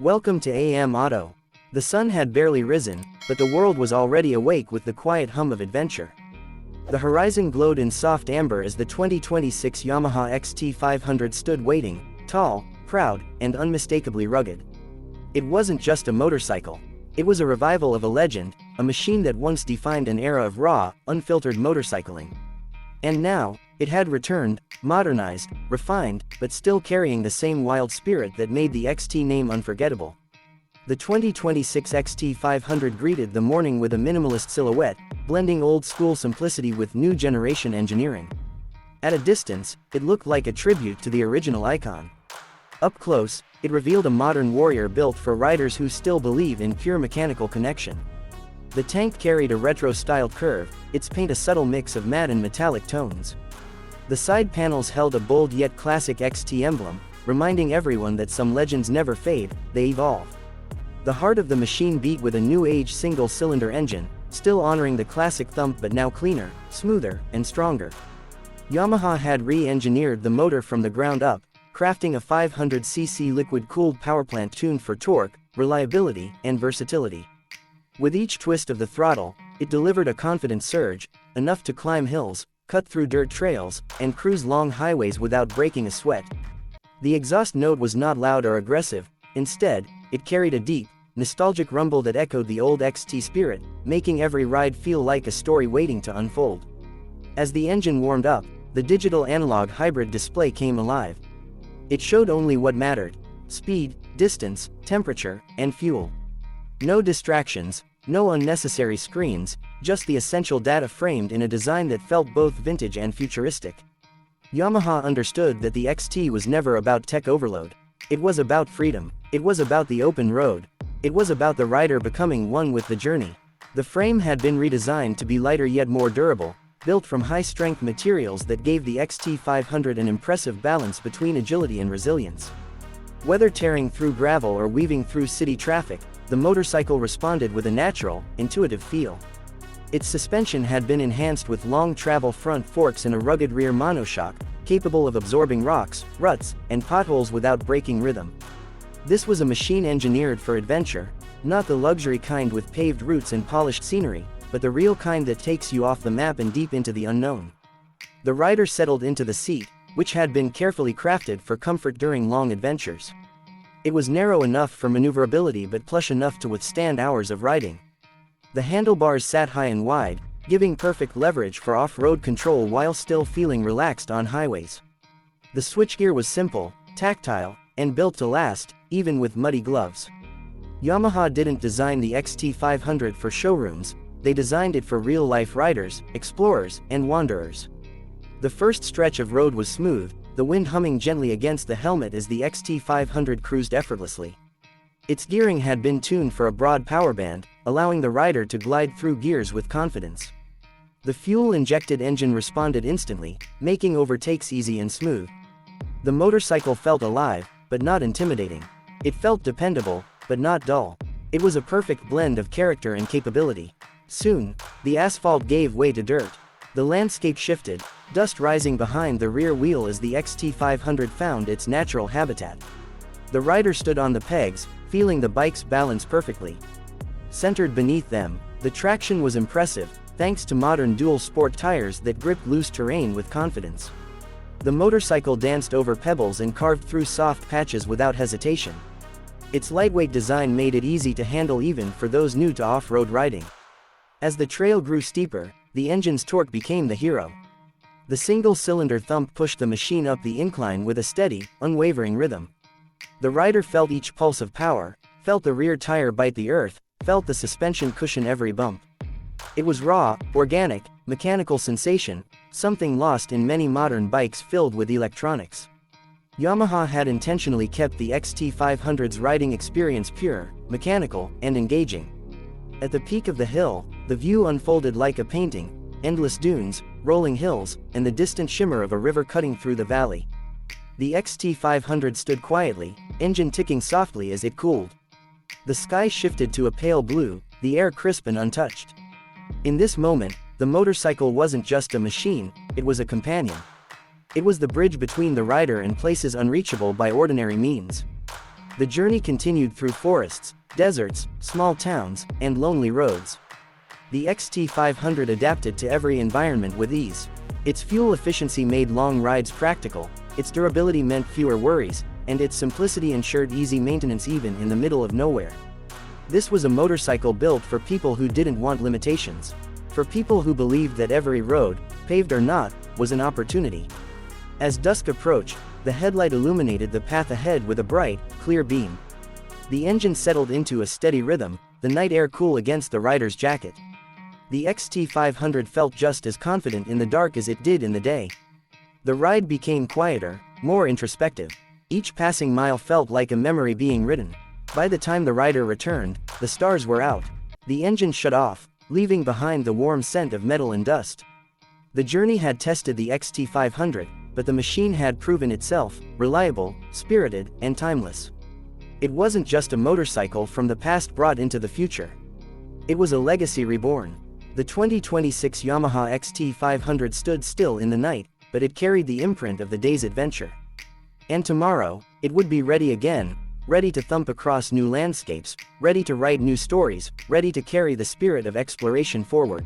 Welcome to AM Auto. The sun had barely risen, but the world was already awake with the quiet hum of adventure. The horizon glowed in soft amber as the 2026 Yamaha XT 500 stood waiting, tall, proud, and unmistakably rugged. It wasn't just a motorcycle. It was a revival of a legend, a machine that once defined an era of raw, unfiltered motorcycling. And now, it had returned, modernized, refined, but still carrying the same wild spirit that made the XT name unforgettable. The 2026 XT 500 greeted the morning with a minimalist silhouette, blending old-school simplicity with new-generation engineering. At a distance, it looked like a tribute to the original icon. Up close, it revealed a modern warrior built for riders who still believe in pure mechanical connection. The tank carried a retro-styled curve, its paint a subtle mix of matte and metallic tones. The side panels held a bold yet classic XT emblem, reminding everyone that some legends never fade, they evolve. The heart of the machine beat with a new-age single-cylinder engine, still honoring the classic thump but now cleaner, smoother, and stronger. Yamaha had re-engineered the motor from the ground up, crafting a 500cc liquid-cooled powerplant tuned for torque, reliability, and versatility. With each twist of the throttle, it delivered a confident surge, enough to climb hills, cut through dirt trails, and cruise long highways without breaking a sweat. The exhaust note was not loud or aggressive, instead, it carried a deep, nostalgic rumble that echoed the old XT spirit, making every ride feel like a story waiting to unfold. As the engine warmed up, the digital-analog hybrid display came alive. It showed only what mattered: speed, distance, temperature, and fuel. No distractions, no unnecessary screens, just the essential data framed in a design that felt both vintage and futuristic. Yamaha understood that the XT was never about tech overload. It was about freedom. It was about the open road. It was about the rider becoming one with the journey. The frame had been redesigned to be lighter yet more durable, built from high-strength materials that gave the XT 500 an impressive balance between agility and resilience. Whether tearing through gravel or weaving through city traffic, the motorcycle responded with a natural, intuitive feel. Its suspension had been enhanced with long travel front forks and a rugged rear monoshock, capable of absorbing rocks, ruts, and potholes without breaking rhythm. This was a machine engineered for adventure, not the luxury kind with paved routes and polished scenery, but the real kind that takes you off the map and deep into the unknown. The rider settled into the seat, which had been carefully crafted for comfort during long adventures. It was narrow enough for maneuverability but plush enough to withstand hours of riding. The handlebars sat high and wide, giving perfect leverage for off-road control while still feeling relaxed on highways. The switchgear was simple, tactile, and built to last, even with muddy gloves. Yamaha didn't design the XT 500 for showrooms, they designed it for real-life riders, explorers, and wanderers. The first stretch of road was smooth, the wind humming gently against the helmet as the XT 500 cruised effortlessly. Its gearing had been tuned for a broad power band, allowing the rider to glide through gears with confidence. The fuel-injected engine responded instantly, making overtakes easy and smooth. The motorcycle felt alive, but not intimidating. It felt dependable, but not dull. It was a perfect blend of character and capability. Soon, the asphalt gave way to dirt. The landscape shifted, dust rising behind the rear wheel as the XT 500 found its natural habitat. The rider stood on the pegs, feeling the bike's balance perfectly. Centered beneath them, the traction was impressive, thanks to modern dual-sport tires that gripped loose terrain with confidence. The motorcycle danced over pebbles and carved through soft patches without hesitation. Its lightweight design made it easy to handle even for those new to off-road riding. As the trail grew steeper, the engine's torque became the hero. The single-cylinder thump pushed the machine up the incline with a steady, unwavering rhythm. The rider felt each pulse of power, felt the rear tire bite the earth, felt the suspension cushion every bump. It was raw, organic, mechanical sensation, something lost in many modern bikes filled with electronics. Yamaha had intentionally kept the XT 500's riding experience pure, mechanical, and engaging. At the peak of the hill, the view unfolded like a painting: endless dunes, rolling hills, and the distant shimmer of a river cutting through the valley. The XT 500 stood quietly, engine ticking softly as it cooled. The sky shifted to a pale blue, the air crisp and untouched. In this moment, the motorcycle wasn't just a machine, it was a companion. It was the bridge between the rider and places unreachable by ordinary means. The journey continued through forests, deserts, small towns, and lonely roads. The XT500 adapted to every environment with ease. Its fuel efficiency made long rides practical, its durability meant fewer worries, and its simplicity ensured easy maintenance even in the middle of nowhere. This was a motorcycle built for people who didn't want limitations. For people who believed that every road, paved or not, was an opportunity. As dusk approached, the headlight illuminated the path ahead with a bright, clear beam. The engine settled into a steady rhythm, the night air cool against the rider's jacket. The XT500 felt just as confident in the dark as it did in the day. The ride became quieter, more introspective. Each passing mile felt like a memory being written. By the time the rider returned, the stars were out. The engine shut off, leaving behind the warm scent of metal and dust. The journey had tested the XT500, but the machine had proven itself reliable, spirited, and timeless. It wasn't just a motorcycle from the past brought into the future. It was a legacy reborn. The 2026 Yamaha XT500 stood still in the night, but it carried the imprint of the day's adventure. And tomorrow, it would be ready again, ready to thump across new landscapes, ready to write new stories, ready to carry the spirit of exploration forward.